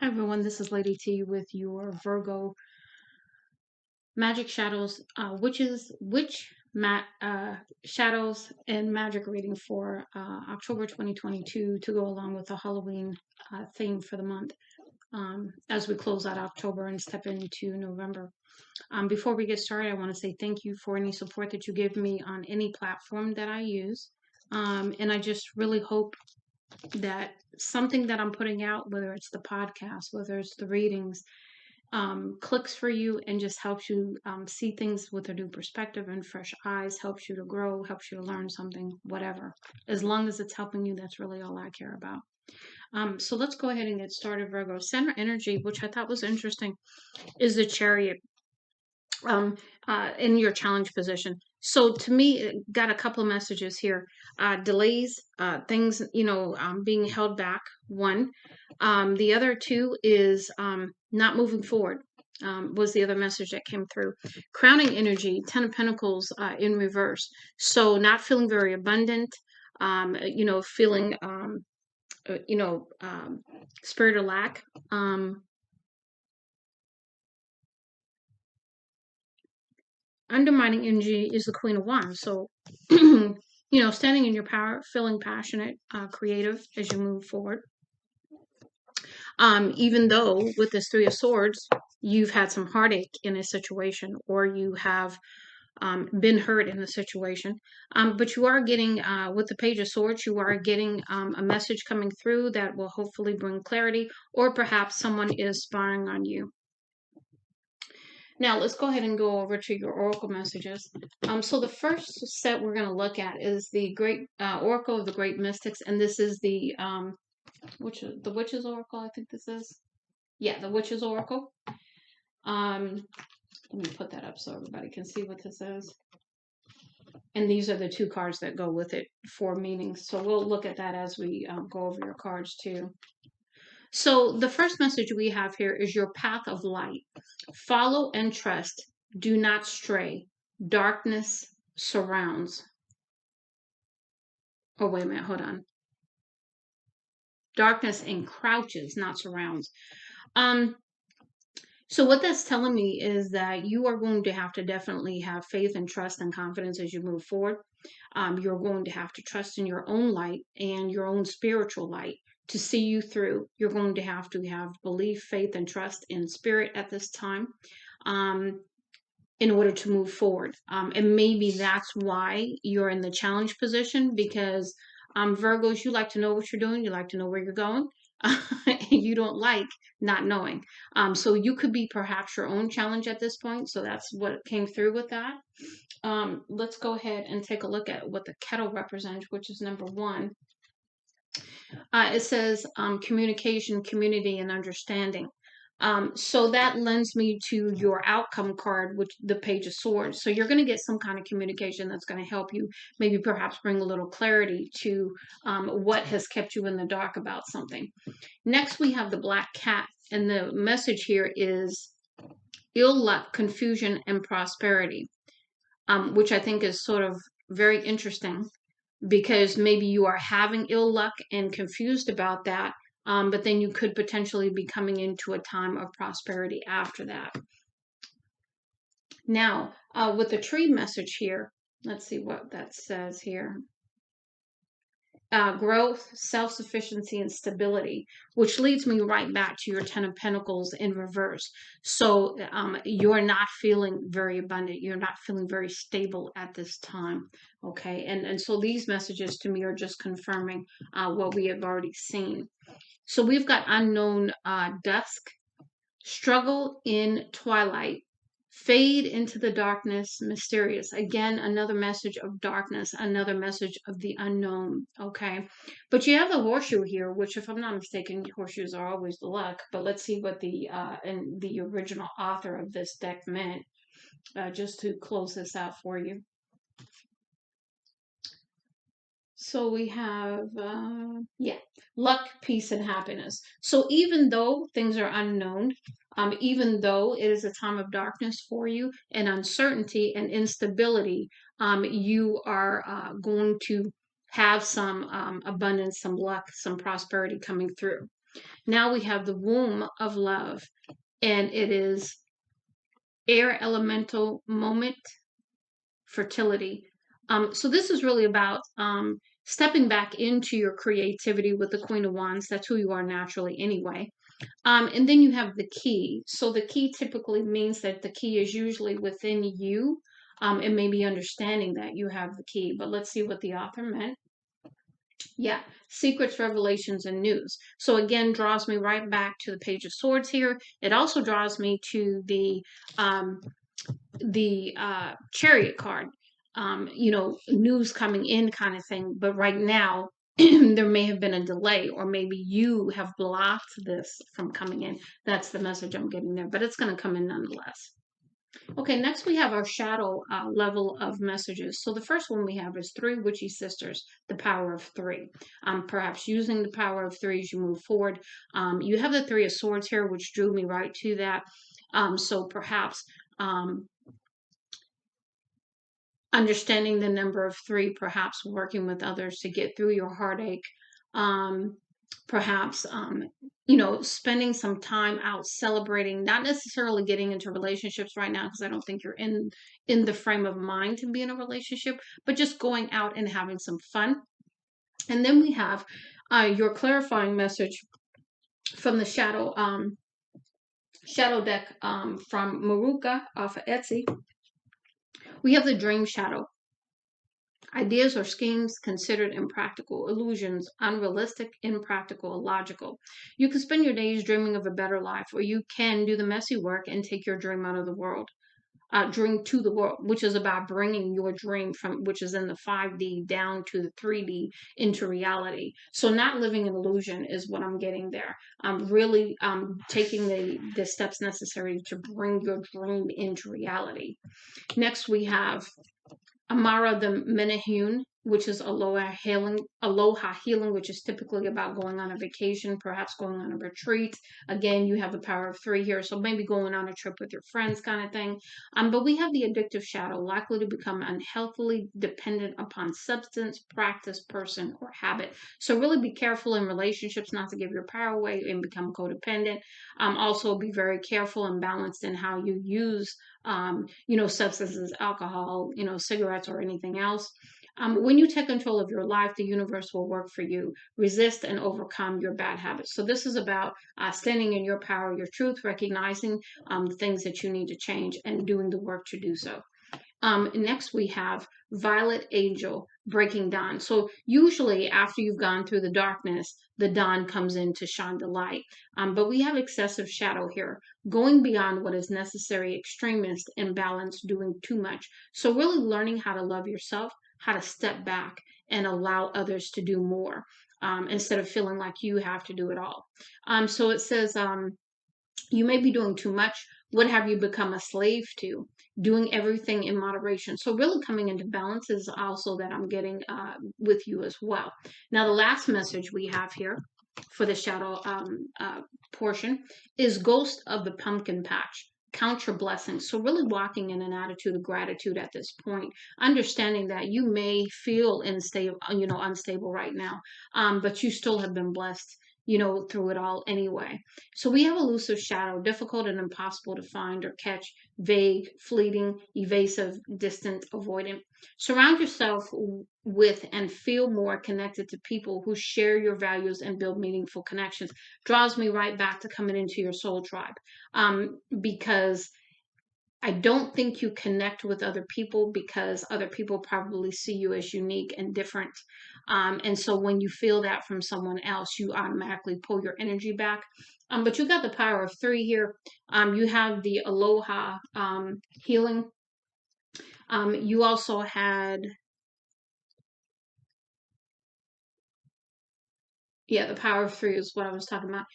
Hi everyone, this is Lady T with your Virgo Magic Shadows, Shadows and Magic reading for October 2022 to go along with the Halloween theme for the month as we close out October and step into November. Before we get started, I want to say thank you for any support that you give me on any platform that I use. And I just really hope that something that I'm putting out, whether it's the podcast, whether it's the readings, clicks for you and just helps you see things with a new perspective and fresh eyes, helps you to grow, helps you to learn something, whatever. As long as it's helping you, that's really all I care about. So let's go ahead and get started, Virgo. Center energy, which I thought was interesting, is the Chariot in your challenge position. So to me, it got a couple of messages here. Delays, things, being held back, one. The other two is not moving forward, was the other message that came through. Crowning energy, Ten of Pentacles in reverse. So not feeling very abundant, feeling, spirit of lack. Undermining energy is the Queen of Wands. So, standing in your power, feeling passionate, creative as you move forward. Even though with this Three of Swords, you've had some heartache in a situation or you have been hurt in a situation. But you are getting, with the Page of Swords, you are getting a message coming through that will hopefully bring clarity, or perhaps someone is spying on you. Now let's go ahead and go over to your oracle messages. So the first set we're going to look at is the Great Oracle of the Great Mystics, and this is the Witch's Oracle. I think this is, yeah, the Witch's Oracle. Let me put that up so everybody can see what this is. And these are the two cards that go with it for meanings. So we'll look at that as we go over your cards too. So the first message we have here is your path of light. Follow and trust. Do not stray. Darkness surrounds. Oh, wait a minute. Hold on. Darkness encroaches, not surrounds. So what that's telling me is that you are going to have to definitely have faith and trust and confidence as you move forward. You're going to have to trust in your own light and your own spiritual light to see you through. You're going to have belief, faith, and trust in spirit at this time in order to move forward. And maybe that's why you're in the challenge position, because Virgos, you like to know what you're doing. You like to know where you're going. You don't like not knowing. So you could be perhaps your own challenge at this point. So that's what came through with that. Let's go ahead and take a look at what the kettle represents, which is number 1. It says communication, community, and understanding. So that lends me to your outcome card, which the Page of Swords. So you're going to get some kind of communication that's going to help you, maybe perhaps bring a little clarity to what has kept you in the dark about something. Next, we have the Black Cat, and the message here is ill luck, confusion, and prosperity, which I think is sort of very interesting, because maybe you are having ill luck and confused about that, but then you could potentially be coming into a time of prosperity after that. Now, with the tree message here, let's see what that says here. Growth, self-sufficiency, and stability, which leads me right back to your Ten of Pentacles in reverse. So you're not feeling very abundant. You're not feeling very stable at this time. Okay. And so these messages to me are just confirming what we have already seen. So we've got unknown dusk, struggle in twilight, fade into the darkness, mysterious. Again, another message of darkness, another message of the unknown. Okay. But you have the horseshoe here, which, if I'm not mistaken, horseshoes are always the luck. But let's see what the and the original author of this deck meant, just to close this out for you. So we have, luck, peace, and happiness. So even though things are unknown, even though it is a time of darkness for you and uncertainty and instability, you are going to have some abundance, some luck, some prosperity coming through. Now we have the womb of love, and it is air elemental moment, fertility. So this is really about stepping back into your creativity with the Queen of Wands. That's who you are naturally anyway. And then you have the key. So the key typically means that the key is usually within you. And maybe understanding that you have the key. But let's see what the author meant. Yeah, secrets, revelations, and news. So again, draws me right back to the Page of Swords here. It also draws me to um, the Chariot card. News coming in kind of thing. But right now, there may have been a delay, or maybe you have blocked this from coming in. That's the message I'm getting there, but it's going to come in nonetheless. Okay, next we have our shadow level of messages. So the first one we have is three witchy sisters, the power of three. Perhaps using the power of three as you move forward. You have the Three of Swords here, which drew me right to that. So perhaps understanding the number of three, perhaps working with others to get through your heartache. Perhaps spending some time out celebrating, not necessarily getting into relationships right now, because I don't think you're in the frame of mind to be in a relationship, but just going out and having some fun. And then we have your clarifying message from the shadow deck from Maruka off of Etsy. We have the dream shadow. Ideas or schemes considered impractical, illusions, unrealistic, impractical, illogical. You can spend your days dreaming of a better life, or you can do the messy work and take your dream out of the world. Dream to the world, which is about bringing your dream from, which is in the 5D down to the 3D into reality. So not living an illusion is what I'm getting there. Really taking the steps necessary to bring your dream into reality. Next, we have Amara the Menehune, which is aloha healing, which is typically about going on a vacation, perhaps going on a retreat. Again, you have the power of three here, so maybe going on a trip with your friends kind of thing. But we have the addictive shadow, likely to become unhealthily dependent upon substance, practice, person, or habit. So really be careful in relationships not to give your power away and become codependent. Also be very careful and balanced in how you use substances, alcohol, cigarettes, or anything else. When you take control of your life, the universe will work for you. Resist and overcome your bad habits. So this is about standing in your power, your truth, recognizing the things that you need to change and doing the work to do so. Next, we have Violet Angel, Breaking Dawn. So usually after you've gone through the darkness, the dawn comes in to shine the light. But we have excessive shadow here, going beyond what is necessary, extremist, imbalanced, doing too much. So really learning how to love yourself, how to step back and allow others to do more instead of feeling like you have to do it all. So it says, you may be doing too much. What have you become a slave to? Doing everything in moderation. So really coming into balance is also that I'm getting with you as well. Now, the last message we have here for the shadow portion is Ghost of the Pumpkin Patch. Count your blessings. So really walking in an attitude of gratitude at this point, understanding that you may feel unstable right now, but you still have been blessed through it all anyway. So we have elusive shadow, difficult and impossible to find or catch, vague, fleeting, evasive, distant, avoidant. Surround yourself with and feel more connected to people who share your values and build meaningful connections. Draws me right back to coming into your soul tribe, because I don't think you connect with other people because other people probably see you as unique and different. And so when you feel that from someone else, you automatically pull your energy back. But you got the power of three here. You have the aloha healing. You also had, yeah, the power of three is what I was talking about.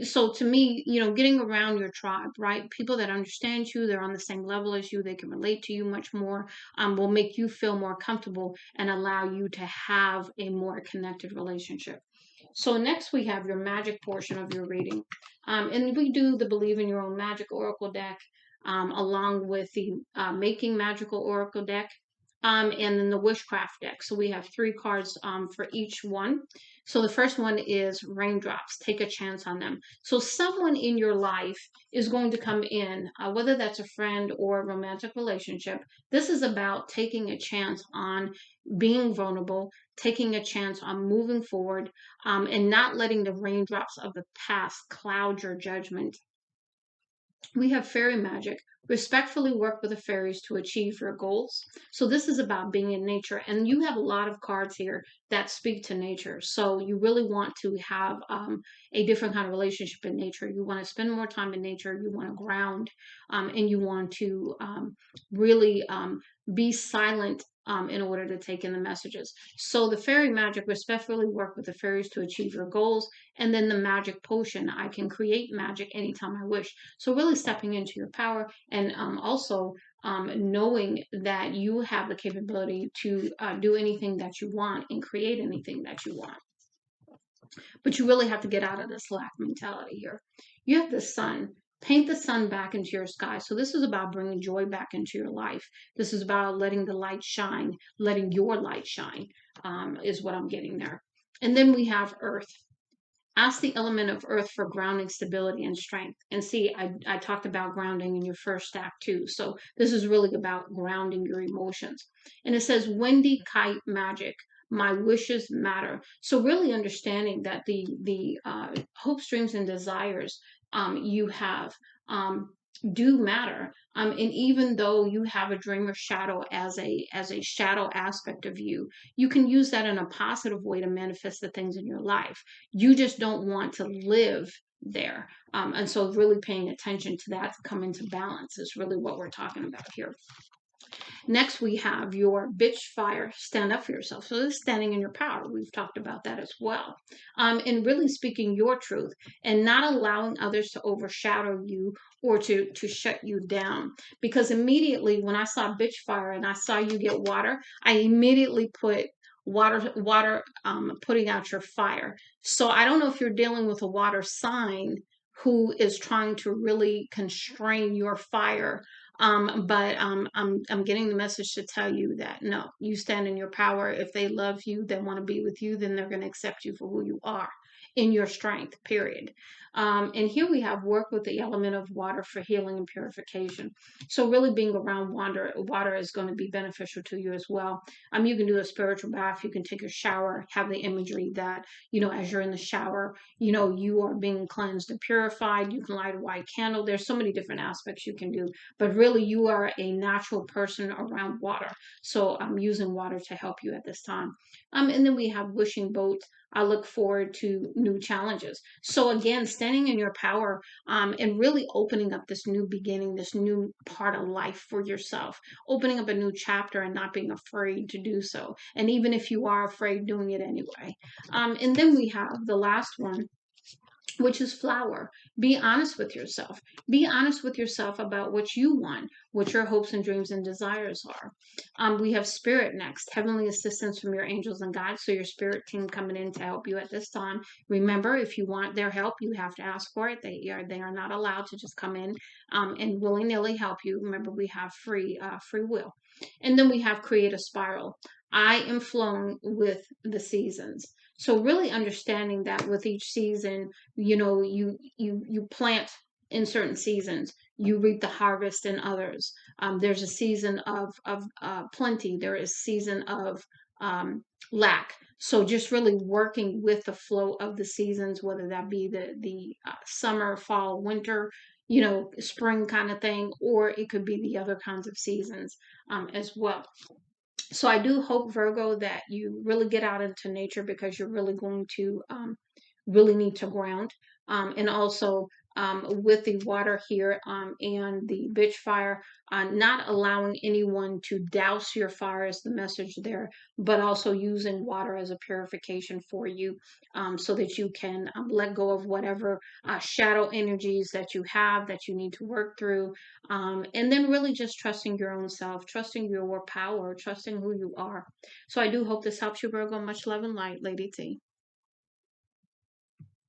So to me, getting around your tribe, right? People that understand you, they're on the same level as you, they can relate to you much more, will make you feel more comfortable and allow you to have a more connected relationship. So next we have your magic portion of your reading. And we do the Believe in Your Own Magic Oracle deck, along with the Making Magical Oracle deck. and then the witchcraft deck. So we have 3 cards for each one. So the first one is raindrops. Take a chance on them. So someone in your life is going to come in, whether that's a friend or a romantic relationship. This is about taking a chance on being vulnerable, taking a chance on moving forward, and not letting the raindrops of the past cloud your judgment. We have fairy magic. Respectfully work with the fairies to achieve your goals. So this is about being in nature, and you have a lot of cards here that speak to nature. So you really want to have a different kind of relationship in nature. You want to spend more time in nature. You want to ground, and you want to really be silent. In order to take in the messages. So the fairy magic, respectfully work with the fairies to achieve your goals. And then the magic potion, I can create magic anytime I wish. So really stepping into your power, and also knowing that you have the capability to do anything that you want and create anything that you want. But you really have to get out of this lack mentality here. You have the sun. Paint the sun back into your sky. So this is about bringing joy back into your life. This is about letting the light shine, letting your light shine, is what I'm getting there. And then we have earth. Ask the element of earth for grounding, stability, and strength. And see, I talked about grounding in your first stack too. So this is really about grounding your emotions. And it says, windy kite magic. My wishes matter. So really understanding that the hopes, dreams, and desires you have do matter. And even though you have a dreamer shadow as a shadow aspect of you, you can use that in a positive way to manifest the things in your life. You just don't want to live there. And so really paying attention to that to come into balance is really what we're talking about here. Next, we have your bitch fire, stand up for yourself. So this is standing in your power. We've talked about that as well. And really speaking your truth and not allowing others to overshadow you or to shut you down. Because immediately when I saw bitch fire and I saw you get water, I immediately put water putting out your fire. So I don't know if you're dealing with a water sign who is trying to really constrain your fire, but I'm getting the message to tell you that no, you stand in your power. If they love you, they want to be with you, then they're going to accept you for who you are in your strength, period. And here we have work with the element of water for healing and purification. So really being around water is going to be beneficial to you as well. You can do a spiritual bath. You can take a shower, have the imagery that, as you're in the shower, you are being cleansed and purified. You can light a white candle. There's so many different aspects you can do, but really you are a natural person around water. So I'm using water to help you at this time. And then we have wishing boat. I look forward to new challenges. So again, standing in your power, and really opening up this new beginning, this new part of life for yourself, opening up a new chapter and not being afraid to do so. And even if you are afraid, doing it anyway. And then we have the last one, which is flower. Be honest with yourself. Be honest with yourself about what you want, what your hopes and dreams and desires are. We have spirit next, heavenly assistance from your angels and guides. So your spirit team coming in to help you at this time. Remember, if you want their help, you have to ask for it. They are not allowed to just come in and willy nilly help you. Remember, we have free will. And then we have create a spiral. I am flowing with the seasons. So really understanding that with each season, you plant in certain seasons, you reap the harvest in others. There's a season of plenty. There is season of lack. So just really working with the flow of the seasons, whether that be the summer, fall, winter, spring kind of thing, or it could be the other kinds of seasons as well. So I do hope, Virgo, that you really get out into nature, because you're really going to really need to ground. And also with the water here and the bitch fire, not allowing anyone to douse your fire is the message there, but also using water as a purification for you, so that you can let go of whatever shadow energies that you have that you need to work through. And then really just trusting your own self, trusting your power, trusting who you are. So I do hope this helps you, Virgo. Much love and light, Lady T.